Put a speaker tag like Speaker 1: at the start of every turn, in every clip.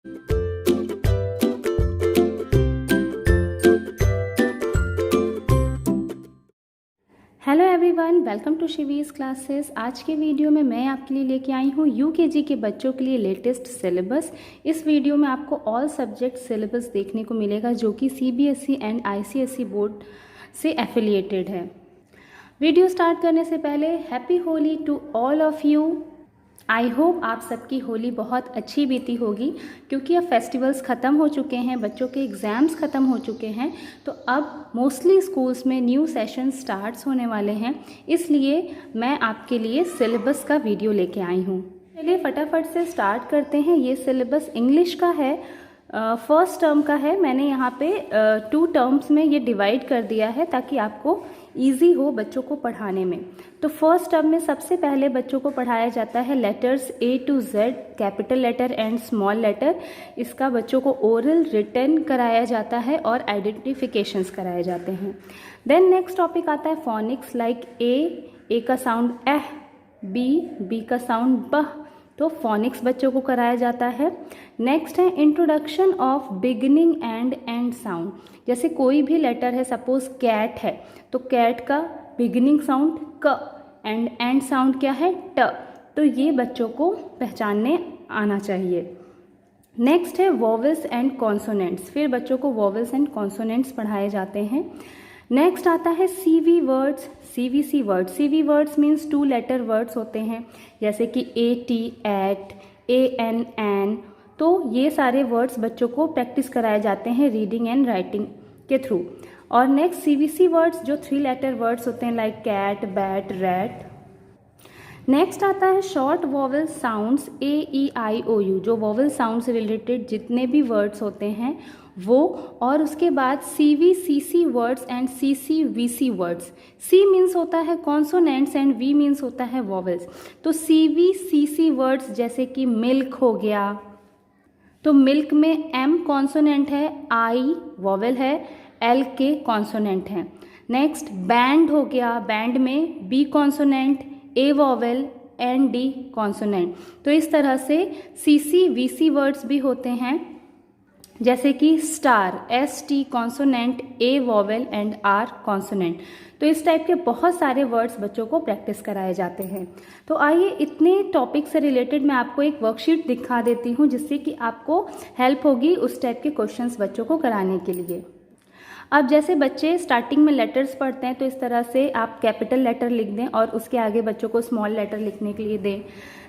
Speaker 1: Hello everyone, welcome to Shivi's classes. आज के video में मैं आपके लिए लेके आई हूँ यूकेजी के बच्चों के लिए लेटेस्ट सिलेबस। इस वीडियो में आपको ऑल सब्जेक्ट सिलेबस देखने को मिलेगा जो कि सीबीएसई एंड आईसीएसई बोर्ड से एफिलिएटेड है। वीडियो स्टार्ट करने से पहले happy Holi to all of you. I hope आप सबकी होली बहुत अच्छी बीती होगी, क्योंकि अब फेस्टिवल्स ख़त्म हो चुके हैं, बच्चों के एग्ज़ाम्स ख़त्म हो चुके हैं, तो अब मोस्टली स्कूल्स में न्यू सेशन स्टार्ट्स होने वाले हैं। इसलिए मैं आपके लिए सिलेबस का वीडियो लेके आई हूँ। चलिए फटाफट से स्टार्ट करते हैं। ये सिलेबस इंग्लिश का है, फर्स्ट टर्म का है। मैंने यहाँ पे 2 टर्म्स में ये डिवाइड कर दिया है ताकि आपको ईजी हो बच्चों को पढ़ाने में। तो फर्स्ट टर्म में सबसे पहले बच्चों को पढ़ाया जाता है letters A to Z, capital letter and small letter. इसका बच्चों को ओरल रिटन कराया जाता है और आइडेंटिफिकेशंस कराए जाते हैं। देन नेक्स्ट टॉपिक आता है फोनिक्स, लाइक A का साउंड एह, B का साउंड बह, तो फोनिक्स बच्चों को कराया जाता है। नेक्स्ट है introduction of beginning and and sound. जैसे कोई भी लेटर है, सपोज कैट है, तो कैट का बिगिनिंग साउंड क एंड साउंड क्या है ट, तो ये बच्चों को पहचानने आना चाहिए। नेक्स्ट है वोवेल्स एंड कॉन्सोनेंट्स। फिर बच्चों को वोवेल्स एंड कॉन्सोनेंट्स पढ़ाए जाते हैं। नेक्स्ट आता है CV words, CVC words. CV words means 2 letter words होते हैं, जैसे कि AT, एट, AN, एन। तो ये सारे वर्ड्स बच्चों को प्रैक्टिस कराए जाते हैं रीडिंग एंड राइटिंग के थ्रू। और नेक्स्ट सीवीसी वर्ड्स जो 3 लेटर वर्ड्स होते हैं, like cat, bat, rat. Next आता है शॉर्ट वोवेल साउंड्स AEIOU। जो वोवेल साउंड से रिलेटेड जितने भी वर्ड्स होते हैं वो, और उसके बाद CVCC words and CCVC words. C means होता है कॉन्सोनेंट्स एंड V मीन्स होता है वोवेल्स। तो CVCC वर्ड्स जैसे कि मिल्क हो गया, तो मिल्क में M कॉन्सोनेंट है, I वोवेल है, L के कॉन्सोनेंट हैं। नेक्स्ट बैंड हो गया, बैंड में B consonant, A vowel, and D consonant. तो इस तरह से CCVC वर्ड्स भी होते हैं, जैसे कि star, ST consonant, A vowel and R consonant. तो इस टाइप के बहुत सारे वर्ड्स बच्चों को प्रैक्टिस कराए जाते हैं। तो आइए इतने टॉपिक से रिलेटेड मैं आपको एक वर्कशीट दिखा देती हूँ, जिससे कि आपको हेल्प होगी उस टाइप के क्वेश्चंस बच्चों को कराने के लिए। अब जैसे बच्चे स्टार्टिंग में लेटर्स पढ़ते हैं, तो इस तरह से आप कैपिटल लेटर लिख दें और उसके आगे बच्चों को स्मॉल लेटर लिखने के लिए दें।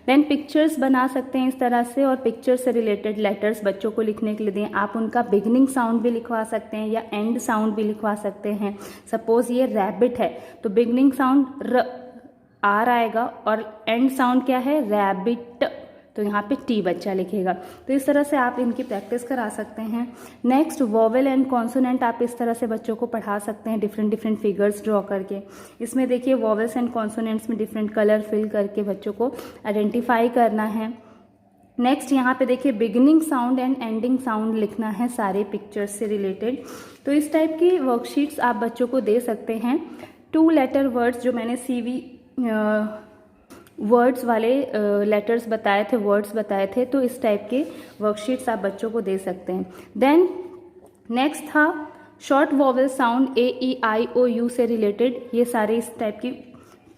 Speaker 1: देन पिक्चर्स बना सकते हैं इस तरह से, और पिक्चर से रिलेटेड लेटर्स बच्चों को लिखने के लिए दें। आप उनका बिगिनिंग साउंड भी लिखवा सकते हैं या एंड साउंड भी लिखवा सकते हैं। सपोज ये रैबिट है, तो बिगिनिंग साउंड र आर आएगा और एंड साउंड क्या है रैबिट, तो यहाँ पे T बच्चा लिखेगा। तो इस तरह से आप इनकी प्रैक्टिस करा सकते हैं। नेक्स्ट वोवेल एंड कॉन्सोनेंट आप इस तरह से बच्चों को पढ़ा सकते हैं, डिफरेंट फिगर्स ड्रॉ करके। इसमें देखिए वोवेल्स एंड कॉन्सोनेंट्स में डिफरेंट कलर फिल करके बच्चों को आइडेंटिफाई करना है। नेक्स्ट यहाँ पे देखिए beginning sound and ending sound लिखना है सारे पिक्चर्स से रिलेटेड। तो इस टाइप की वर्कशीट्स आप बच्चों को दे सकते हैं। 2 लेटर वर्ड्स जो मैंने CV वर्ड्स वाले लेटर्स बताए थे, वर्ड्स बताए थे, तो इस टाइप के वर्कशीट्स आप बच्चों को दे सकते हैं। देन नेक्स्ट था शॉर्ट वोवेल साउंड AEIOU से रिलेटेड। ये सारे इस टाइप की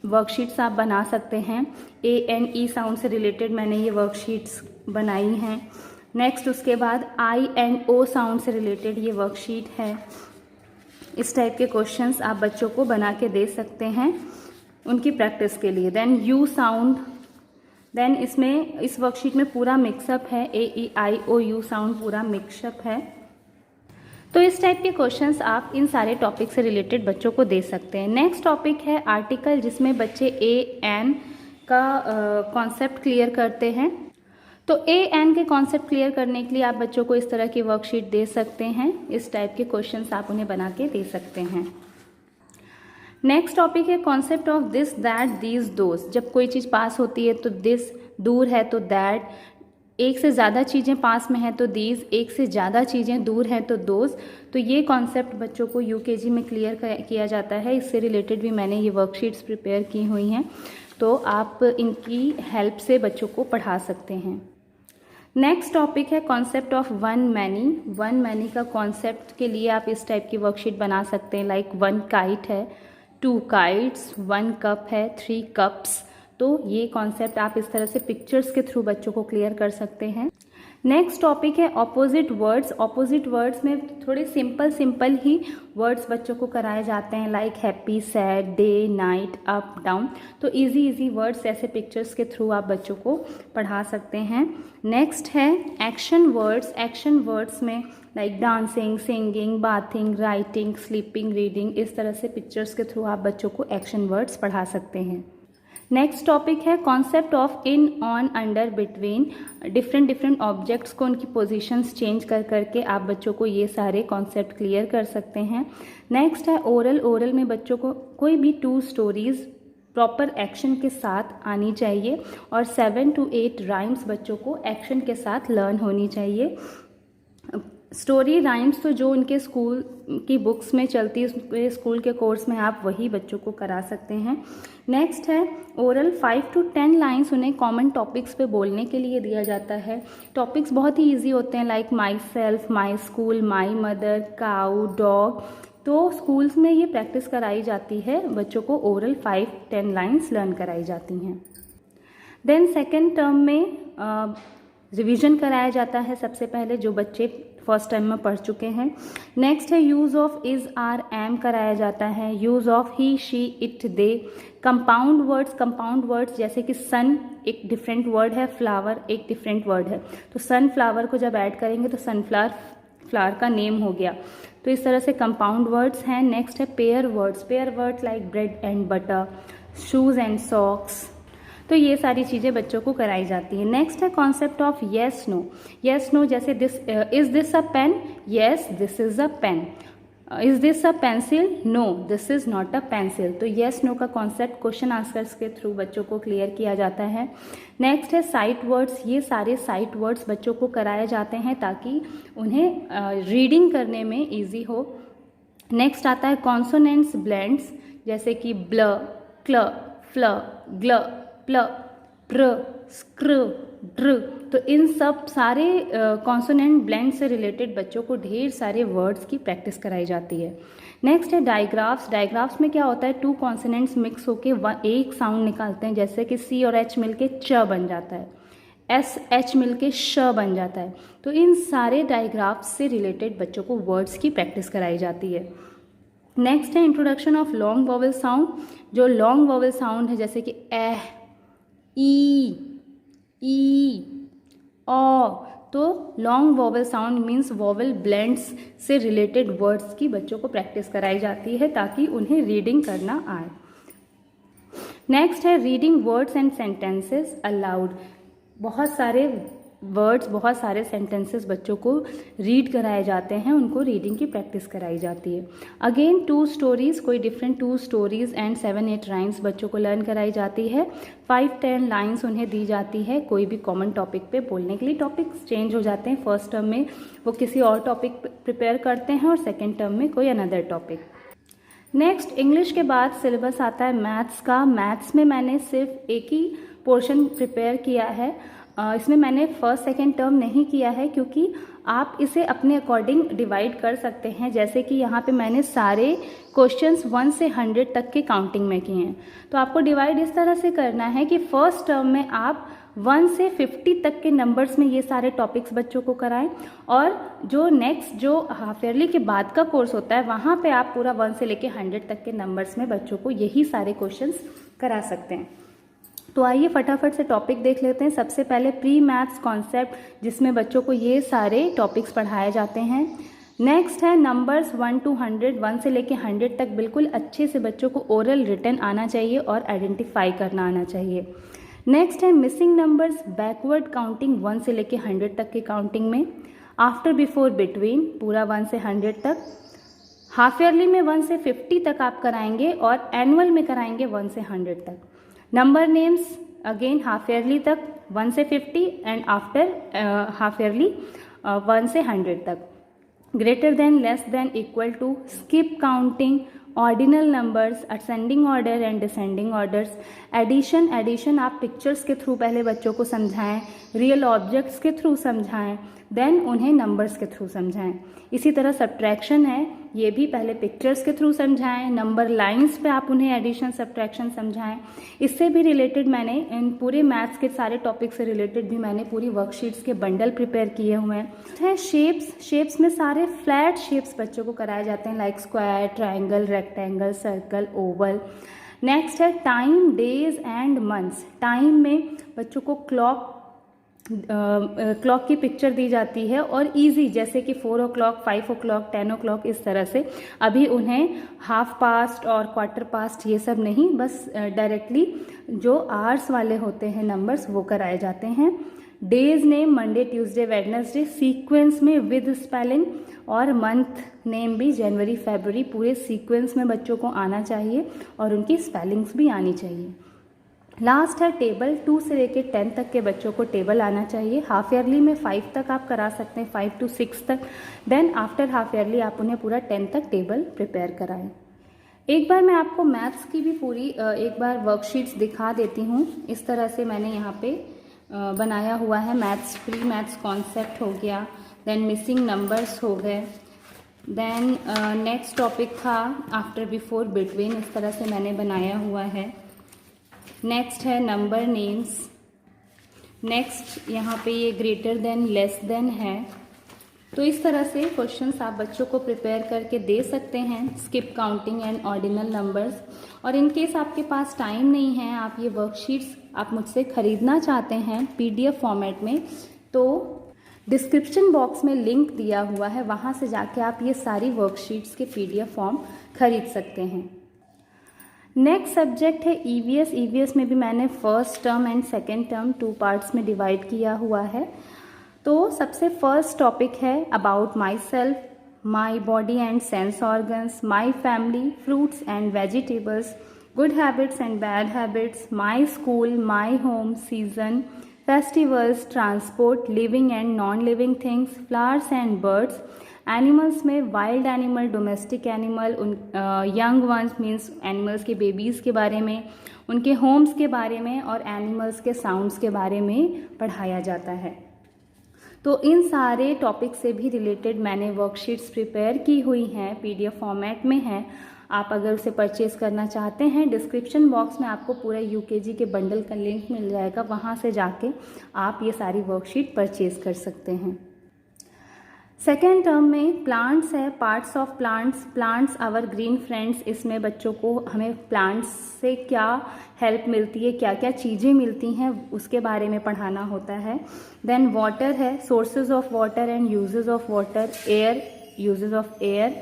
Speaker 1: वर्कशीट्स आप बना सकते हैं। ANE साउंड से रिलेटेड मैंने ये वर्कशीट्स बनाई हैं। नेक्स्ट उसके बाद INO साउंड से रिलेटेड ये वर्कशीट है। इस टाइप के क्वेश्चंस आप बच्चों को बना के दे सकते हैं उनकी प्रैक्टिस के लिए। देन U साउंड, देन इसमें इस वर्कशीट में पूरा मिक्सअप है, AEIOU साउंड पूरा मिक्सअप है। तो इस टाइप के क्वेश्चंस आप इन सारे टॉपिक से रिलेटेड बच्चों को दे सकते हैं। नेक्स्ट टॉपिक है आर्टिकल, जिसमें बच्चे AN का कॉन्सेप्ट क्लियर करते हैं। तो AN के कॉन्सेप्ट क्लियर करने के लिए आप बच्चों को इस तरह की वर्कशीट दे सकते हैं। इस टाइप के क्वेश्चंस आप उन्हें बना के दे सकते हैं। नेक्स्ट टॉपिक है concept of this, that, these, those. जब कोई चीज़ पास होती है तो दिस, दूर है तो दैट, एक से ज़्यादा चीज़ें पास में हैं तो दीज, एक से ज़्यादा चीज़ें दूर हैं तो दोज। तो ये कॉन्सेप्ट बच्चों को यूकेजी में क्लियर किया जाता है। इससे रिलेटेड भी मैंने ये वर्कशीट्स प्रिपेयर की हुई हैं, तो आप इनकी हेल्प से बच्चों को पढ़ा सकते हैं। नेक्स्ट टॉपिक है concept of one many. One many का कॉन्सेप्ट के लिए आप इस टाइप की वर्कशीट बना सकते हैं, लाइक वन काइट है, टू काइट्स, वन कप है, थ्री कप्स। तो ये कॉन्सेप्ट आप इस तरह से पिक्चर्स के थ्रू बच्चों को क्लियर कर सकते हैं। नेक्स्ट टॉपिक है ऑपोजिट वर्ड्स। ऑपोजिट वर्ड्स में थोड़े सिंपल ही वर्ड्स बच्चों को कराए जाते हैं, like happy, sad, day, night, up, down. तो इजी वर्ड्स ऐसे पिक्चर्स के थ्रू आप बच्चों को पढ़ा सकते हैं। नेक्स्ट है एक्शन वर्ड्स। एक्शन वर्ड्स में like dancing, singing, bathing, writing, sleeping, reading, इस तरह से पिक्चर्स के थ्रू आप बच्चों को एक्शन वर्ड्स पढ़ा सकते हैं। नेक्स्ट टॉपिक है concept of in, on, under, between. Different objects को उनकी पोजीशंस चेंज कर करके आप बच्चों को ये सारे कॉन्सेप्ट क्लियर कर सकते हैं। नेक्स्ट है ओरल। ओरल में बच्चों को कोई भी 2 स्टोरीज प्रॉपर एक्शन के साथ आनी चाहिए और 7 to 8 राइम्स बच्चों को एक्शन के साथ लर्न होनी चाहिए। स्टोरी राइम्स तो जो उनके स्कूल की बुक्स में चलती है, स्कूल के कोर्स में आप वही बच्चों को करा सकते हैं। नेक्स्ट है ओरल। 5 to 10 लाइन्स उन्हें कॉमन टॉपिक्स पे बोलने के लिए दिया जाता है। टॉपिक्स बहुत ही इजी होते हैं, like my self, my school, my mother, cow, dog. तो स्कूल्स में ये प्रैक्टिस कराई जाती है, बच्चों को ओरल 5-10 लाइन्स लर्न कराई जाती हैं। देन सेकेंड टर्म में रिवीजन कराया जाता है सबसे पहले, जो बच्चे फर्स्ट टाइम में पढ़ चुके हैं। नेक्स्ट है use of is, are, am कराया जाता है। Use of he, she, it, they. Compound words. Compound words जैसे कि सन एक डिफरेंट वर्ड है, फ्लावर एक डिफरेंट वर्ड है, तो सन फ्लावर को जब ऐड करेंगे तो सनफ्लावर का नेम हो गया। तो इस तरह से कंपाउंड वर्ड्स हैं। नेक्स्ट है pair words. Pair words like bread and butter, shoes and socks. तो ये सारी चीज़ें बच्चों को कराई जाती हैं। नेक्स्ट है concept of yes no. Yes no जैसे this, is this a pen? Yes, this is a pen. Is this a pencil? No, this is not a pencil. तो येस नो का कॉन्सेप्ट क्वेश्चन आंसर्स के through बच्चों को clear किया जाता है। Next है साइट वर्ड्स। ये सारे साइट वर्ड्स बच्चों को कराए जाते हैं ताकि उन्हें रीडिंग करने में ईजी हो। नेक्स्ट आता है कॉन्सोनेंट्स ब्लेंड्स, जैसे कि ब्ल, क्ल, फ्ल, ग्ल, प्ल, प्र, स्क्र, ड्र। तो इन सब सारे कॉन्सोनेंट ब्लेंड से रिलेटेड बच्चों को ढेर सारे वर्ड्स की प्रैक्टिस कराई जाती है। नेक्स्ट है डायग्राफ्स। डायग्राफ्स में क्या होता है, 2 कॉन्सोनेंट्स मिक्स होके एक साउंड निकालते हैं, जैसे कि सी और एच मिलके च बन जाता है, एस एच मिलके श बन जाता है। तो इन सारे डायग्राफ्स से रिलेटेड बच्चों को वर्ड्स की प्रैक्टिस कराई जाती है। नेक्स्ट है introduction of long vowel sound. जो लॉन्ग वॉवल साउंड है जैसे कि ए, ई, ओ, तो long vowel sound means vowel blends से रिलेटेड वर्ड्स की बच्चों को प्रैक्टिस कराई जाती है ताकि उन्हें रीडिंग करना आए। नेक्स्ट है reading words and sentences allowed. बहुत सारे वर्ड्स, बहुत सारे सेंटेंसेस बच्चों को रीड कराए जाते हैं, उनको रीडिंग की प्रैक्टिस कराई जाती है। अगेन 2 स्टोरीज, कोई डिफरेंट 2 स्टोरीज एंड 7-8 राइम्स बच्चों को लर्न कराई जाती है। 5-10 लाइन्स उन्हें दी जाती है कोई भी कॉमन टॉपिक पे बोलने के लिए। टॉपिक्स चेंज हो जाते हैं, फर्स्ट टर्म में वो किसी और टॉपिक प्रिपेयर करते हैं और सेकेंड टर्म में कोई अनदर टॉपिक। नेक्स्ट इंग्लिश के बाद सिलेबस आता है मैथ्स का। मैथ्स में मैंने सिर्फ एक ही पोर्शन प्रिपेयर किया है, इसमें मैंने फर्स्ट सेकेंड टर्म नहीं किया है क्योंकि आप इसे अपने अकॉर्डिंग डिवाइड कर सकते हैं। जैसे कि यहाँ पे मैंने सारे क्वेश्चंस 1 से 100 तक के काउंटिंग में किए हैं, तो आपको डिवाइड इस तरह से करना है कि फर्स्ट टर्म में आप 1 से 50 तक के नंबर्स में ये सारे टॉपिक्स बच्चों को कराएं और जो नेक्स्ट जो हाफ ईयरली के बाद का कोर्स होता है वहाँ पे आप पूरा 1 से लेके 100 तक के नंबर्स में बच्चों को यही सारे क्वेश्चंस करा सकते हैं। तो आइए फटाफट से टॉपिक देख लेते हैं। सबसे पहले प्री मैथ्स कॉन्सेप्ट, जिसमें बच्चों को ये सारे टॉपिक्स पढ़ाए जाते हैं। नेक्स्ट है नंबर्स 1 to 100, 1 से लेके 100 तक बिल्कुल अच्छे से बच्चों को ओरल रिटन आना चाहिए और आइडेंटिफाई करना आना चाहिए। नेक्स्ट है मिसिंग नंबर्स, बैकवर्ड काउंटिंग 1 से लेके 100 तक की काउंटिंग में। आफ्टर, बिफोर, बिटवीन पूरा 1 से 100 तक। हाफ ईयरली में 1 से 50 तक आप कराएंगे और एनुअल में कराएंगे 1 से 100 तक। Number names again half yearly तक 1 से 50 एंड आफ्टर हाफ ईयरली 1 से 100 तक। Greater than, less than, equal to, skip counting ordinal numbers, ascending order and descending orders. Addition आप पिक्चर्स के थ्रू पहले बच्चों को समझाएं, रियल ऑब्जेक्ट्स के थ्रू समझाएं, देन उन्हें नंबर्स के थ्रू समझाएं। इसी तरह सब्ट्रैक्शन है, ये भी पहले पिक्चर्स के थ्रू समझाएं, नंबर लाइंस पे आप उन्हें एडिशन सब्ट्रैक्शन समझाएं। इससे भी रिलेटेड मैंने इन पूरे मैथ्स के सारे टॉपिक से रिलेटेड भी मैंने पूरी वर्कशीट्स के बंडल प्रिपेयर किए हुए हैं। शेप्स में सारे फ्लैट शेप्स बच्चों को कराए जाते हैं, like square, triangle, rectangle, circle, oval. Next है time, days and months. Time में बच्चों को क्लॉक की पिक्चर दी जाती है और इजी, जैसे कि 4 o'clock, 5 o'clock, 10 o'clock, इस तरह से। अभी उन्हें हाफ पास्ट और क्वार्टर पास्ट ये सब नहीं, बस डायरेक्टली जो आवर्स वाले होते हैं नंबर्स वो कराए जाते हैं। Days name Monday, Tuesday, Wednesday, sequence में विद स्पेलिंग, और मंथ नेम भी जनवरी, फरवरी, पूरे सीक्वेंस में बच्चों को आना चाहिए और उनकी स्पेलिंग्स भी आनी चाहिए। लास्ट है टेबल। 2 से लेके 10 तक के बच्चों को टेबल आना चाहिए। हाफ ईयरली में 5 तक आप करा सकते हैं, 5 to 6 तक। देन आफ्टर हाफ ईयरली आप उन्हें पूरा 10 तक टेबल प्रिपेयर कराएं। एक बार मैं आपको मैथ्स की भी पूरी एक बार वर्कशीट्स दिखा देती हूँ। इस तरह से मैंने यहाँ पे बनाया हुआ है। मैथ्स, प्री मैथ्स कॉन्सेप्ट हो गया, देन मिसिंग नंबर्स हो गए, देन नेक्स्ट टॉपिक था आफ्टर, बिफोर, बिटवीन, इस तरह से मैंने बनाया हुआ है। नेक्स्ट है नंबर नेम्स। नेक्स्ट यहाँ पे ये ग्रेटर देन, लेस देन है। तो इस तरह से क्वेश्चंस आप बच्चों को प्रिपेयर करके दे सकते हैं, skip counting and ordinal numbers. और इन केस आपके पास टाइम नहीं है, आप ये वर्कशीट्स आप मुझसे ख़रीदना चाहते हैं PDF फॉर्मेट में, तो डिस्क्रिप्शन बॉक्स में लिंक दिया हुआ है, वहाँ से जाके आप ये सारी वर्कशीट्स के PDF फॉर्म खरीद सकते हैं। नेक्स्ट सब्जेक्ट है EVS। EVS में भी मैंने first term and second term 2 parts में डिवाइड किया हुआ है। तो सबसे फर्स्ट टॉपिक है about my self, my body and sense organs, my family, fruits and vegetables, good habits and bad habits, my school, my home, season, festivals, transport, living and non living things, flowers and birds. Animals में wild animal, domestic animal, उन young ones means animals के babies के बारे में, उनके Holmes के बारे में और एनिमल्स के साउंड्स के बारे में पढ़ाया जाता है। तो इन सारे टॉपिक से भी रिलेटेड मैंने वर्कशीट्स प्रिपेयर की हुई हैं, PDF फॉर्मेट में है। आप अगर उसे परचेज़ करना चाहते हैं, डिस्क्रिप्शन बॉक्स में आपको पूरा UKG के बंडल का लिंक मिल जाएगा, वहाँ से जाके आप ये सारी वर्कशीट परचेज़ कर सकते हैं। सेकेंड टर्म में प्लांट्स है, parts of plants, plants our green friends. इसमें बच्चों को हमें प्लांट्स से क्या हेल्प मिलती है, क्या क्या चीज़ें मिलती हैं, उसके बारे में पढ़ाना होता है। देन वाटर है, sources of water and uses of water, air, uses of air,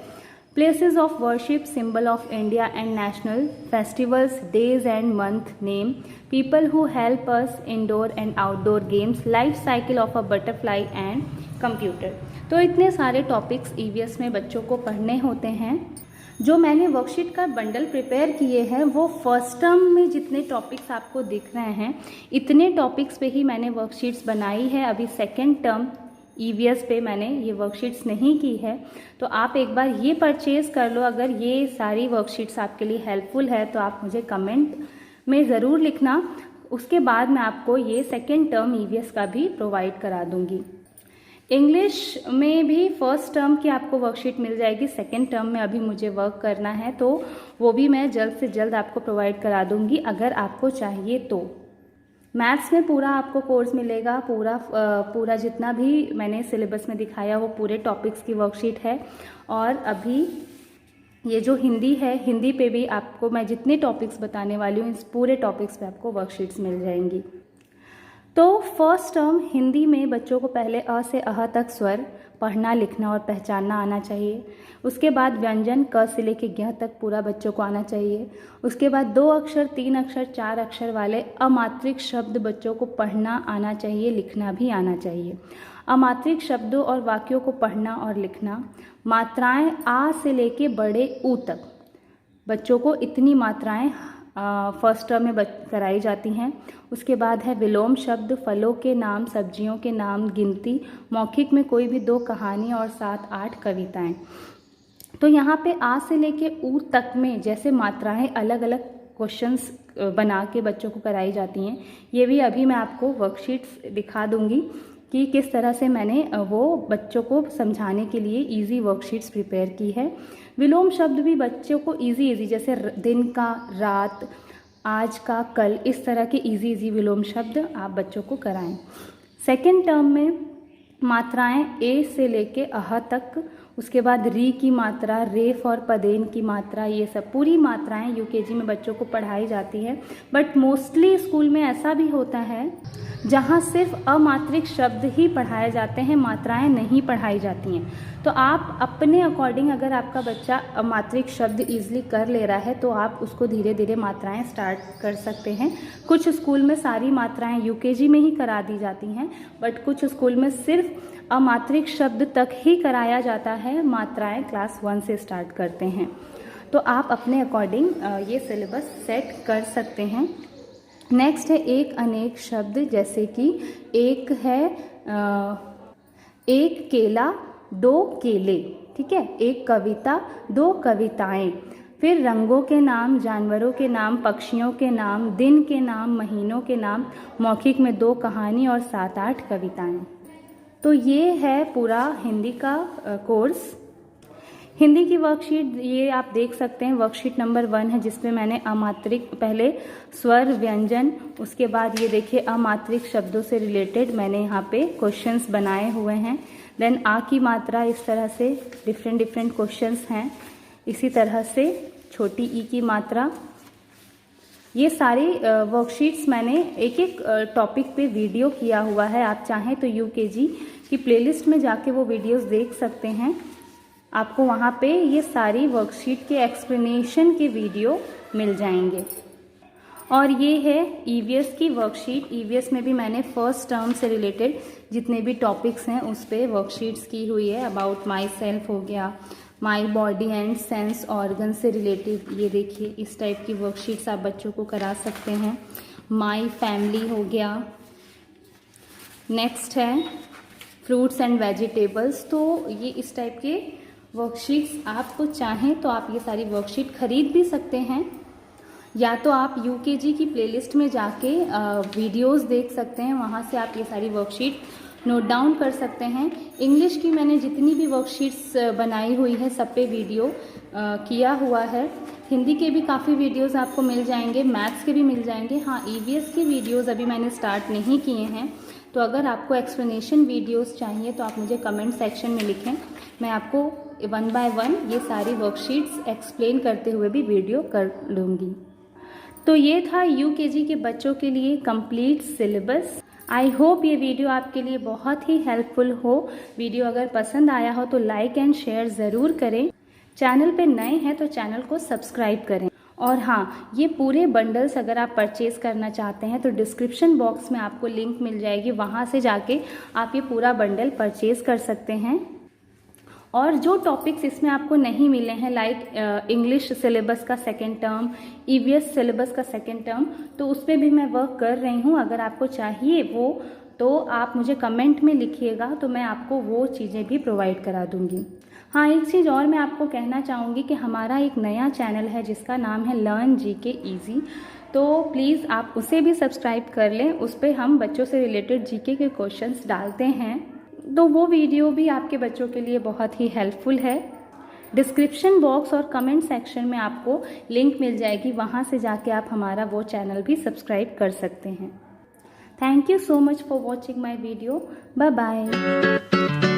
Speaker 1: places of worship, symbol of India and national festivals, days and month name, people who help us, indoor and outdoor games, life cycle of a butterfly and computer. तो इतने सारे topics EVS में बच्चों को पढ़ने होते हैं। जो मैंने वर्कशीट का बंडल प्रिपेयर किए हैं वो फर्स्ट टर्म में जितने टॉपिक्स आपको दिख रहे हैं, इतने टॉपिक्स पे ही मैंने वर्कशीट्स बनाई है। अभी सेकेंड टर्म EVS पे मैंने ये वर्कशीट्स नहीं की है, तो आप एक बार ये परचेज़ कर लो। अगर ये सारी वर्कशीट्स आपके लिए हेल्पफुल है तो आप मुझे कमेंट में ज़रूर लिखना। उसके बाद मैं आपको ये सेकेंड टर्म EVS का भी प्रोवाइड करा दूँगी। इंग्लिश में भी फर्स्ट टर्म की आपको वर्कशीट मिल जाएगी, सेकेंड टर्म में अभी मुझे वर्क करना है, तो वो भी मैं जल्द से जल्द आपको प्रोवाइड करा दूँगी अगर आपको चाहिए तो। मैथ्स में पूरा आपको कोर्स मिलेगा, पूरा जितना भी मैंने सिलेबस में दिखाया वो पूरे टॉपिक्स की वर्कशीट है। और अभी ये जो हिंदी है, हिंदी पे भी आपको मैं जितने टॉपिक्स बताने वाली हूँ, इस पूरे टॉपिक्स पे आपको वर्कशीट्स मिल जाएंगी। तो फर्स्ट टर्म हिंदी में बच्चों को पहले अ से अह तक स्वर पढ़ना, लिखना और पहचानना आना चाहिए। उसके बाद व्यंजन क से लेके ज्ञ तक पूरा बच्चों को आना चाहिए। उसके बाद 2 अक्षर, 3 अक्षर, 4 अक्षर वाले अमात्रिक शब्द बच्चों को पढ़ना आना चाहिए, लिखना भी आना चाहिए। अमात्रिक शब्दों और वाक्यों को पढ़ना और लिखना। मात्राएं आ से लेके बड़े ऊ तक बच्चों को इतनी मात्राएं फर्स्ट टर्म में कराई जाती हैं। उसके बाद है विलोम शब्द, फलों के नाम, सब्जियों के नाम, गिनती, मौखिक में कोई भी 2 कहानी और 7-8 कविताएं। तो यहाँ पे आ से लेके ऊ तक में जैसे मात्राएं अलग अलग क्वेश्चंस बना के बच्चों को कराई जाती हैं, ये भी अभी मैं आपको वर्कशीट्स दिखा दूंगी कि किस तरह से मैंने वो बच्चों को समझाने के लिए इजी वर्कशीट्स प्रिपेयर की है। विलोम शब्द भी बच्चों को इजी जैसे दिन का, रात, आज का, कल, इस तरह के इजी विलोम शब्द आप बच्चों को कराएं। सेकेंड टर्म में मात्राएं ए से लेके अह तक, उसके बाद री की मात्रा, रेफ और पदेन की मात्रा, ये सब पूरी मात्राएं यूकेजी में बच्चों को पढ़ाई जाती है। बट मोस्टली स्कूल में ऐसा भी होता है जहां सिर्फ अमात्रिक शब्द ही पढ़ाए जाते हैं, मात्राएं नहीं पढ़ाई जाती हैं। तो आप अपने अकॉर्डिंग, अगर आपका बच्चा अमात्रिक शब्द ईजिली कर ले रहा है तो आप उसको धीरे धीरे मात्राएं स्टार्ट कर सकते हैं। कुछ स्कूल में सारी मात्राएं यूकेजी में ही करा दी जाती हैं, बट कुछ स्कूल में सिर्फ अमात्रिक शब्द तक ही कराया जाता है, मात्राएं क्लास 1 से स्टार्ट करते हैं। तो आप अपने अकॉर्डिंग ये सिलेबस सेट कर सकते हैं। नेक्स्ट है एक अनेक शब्द, जैसे कि एक है एक केला, दो केले, ठीक है। एक कविता, दो कविताएं। फिर रंगों के नाम, जानवरों के नाम, पक्षियों के नाम, दिन के नाम, महीनों के नाम, मौखिक में 2 कहानी और 7-8 कविताएं। तो ये है पूरा हिंदी का कोर्स। हिंदी की वर्कशीट ये आप देख सकते हैं, वर्कशीट नंबर 1 है, जिसमें मैंने अमात्रिक, पहले स्वर, व्यंजन, उसके बाद ये देखिए अमात्रिक शब्दों से रिलेटेड मैंने यहाँ पे क्वेश्चंस बनाए हुए हैं। देन आ की मात्रा, इस तरह से डिफरेंट क्वेश्चंस हैं। इसी तरह से छोटी ई की मात्रा, ये सारी वर्कशीट्स मैंने एक एक टॉपिक पे वीडियो किया हुआ है। आप चाहें तो यूकेजी की प्लेलिस्ट में जाके वो वीडियोस देख सकते हैं। आपको वहाँ पे ये सारी वर्कशीट के एक्सप्लेनेशन के वीडियो मिल जाएंगे। और ये है ईवीएस की वर्कशीट। ईवीएस में भी मैंने फर्स्ट टर्म से रिलेटेड जितने भी टॉपिक्स हैं उस पर वर्कशीट्स की हुई है। अबाउट माई सेल्फ हो गया, my body and sense organ से रिलेटेड, ये देखिए इस टाइप की वर्कशीट्स आप बच्चों को करा सकते हैं। माई फैमिली हो गया। नेक्स्ट है फ्रूट्स एंड वेजिटेबल्स। तो ये इस टाइप के वर्कशीट्स आपको चाहें तो आप ये सारी वर्कशीट खरीद भी सकते हैं, या तो आप यूकेजी की प्लेलिस्ट में जाके वीडियोस देख सकते हैं, वहाँ से आप ये सारी वर्कशीट नोट डाउन कर सकते हैं। इंग्लिश की मैंने जितनी भी वर्कशीट्स बनाई हुई है सब पे वीडियो किया हुआ है। हिंदी के भी काफ़ी वीडियोस आपको मिल जाएंगे, मैथ्स के भी मिल जाएंगे। हाँ, ईवीएस के वीडियोस अभी मैंने स्टार्ट नहीं किए हैं, तो अगर आपको एक्सप्लेनेशन वीडियोस चाहिए तो आप मुझे कमेंट सेक्शन में लिखें, मैं आपको 1 बाय 1 ये सारी वर्कशीट्स एक्सप्लेन करते हुए भी वीडियो कर लूँगी। तो ये था यूकेजी के बच्चों के लिए कंप्लीट सिलेबस। आई होप ये वीडियो आपके लिए बहुत ही हेल्पफुल हो। वीडियो अगर पसंद आया हो तो लाइक एंड शेयर ज़रूर करें। चैनल पे नए हैं तो चैनल को सब्सक्राइब करें। और हाँ, ये पूरे बंडल्स अगर आप परचेज़ करना चाहते हैं तो डिस्क्रिप्शन बॉक्स में आपको लिंक मिल जाएगी, वहाँ से जाके आप ये पूरा बंडल परचेज़ कर सकते हैं। और जो टॉपिक्स इसमें आपको नहीं मिले हैं, लाइक इंग्लिश सिलेबस का सेकेंड टर्म, ईवीएस सिलेबस का सेकेंड टर्म, तो उस पर भी मैं वर्क कर रही हूँ। अगर आपको चाहिए वो तो आप मुझे कमेंट में लिखिएगा, तो मैं आपको वो चीज़ें भी प्रोवाइड करा दूँगी। हाँ, एक चीज़ और मैं आपको कहना चाहूँगी कि हमारा एक नया चैनल है जिसका नाम है लर्न जीके इजी, तो प्लीज़ आप उसे भी सब्सक्राइब कर लें। उस पर हम बच्चों से रिलेटेड जीके के क्वेश्चंस डालते हैं, तो वो वीडियो भी आपके बच्चों के लिए बहुत ही हेल्पफुल है। डिस्क्रिप्शन बॉक्स और कमेंट सेक्शन में आपको लिंक मिल जाएगी, वहाँ से जाके आप हमारा वो चैनल भी सब्सक्राइब कर सकते हैं। Thank you so much for watching my video. Bye bye.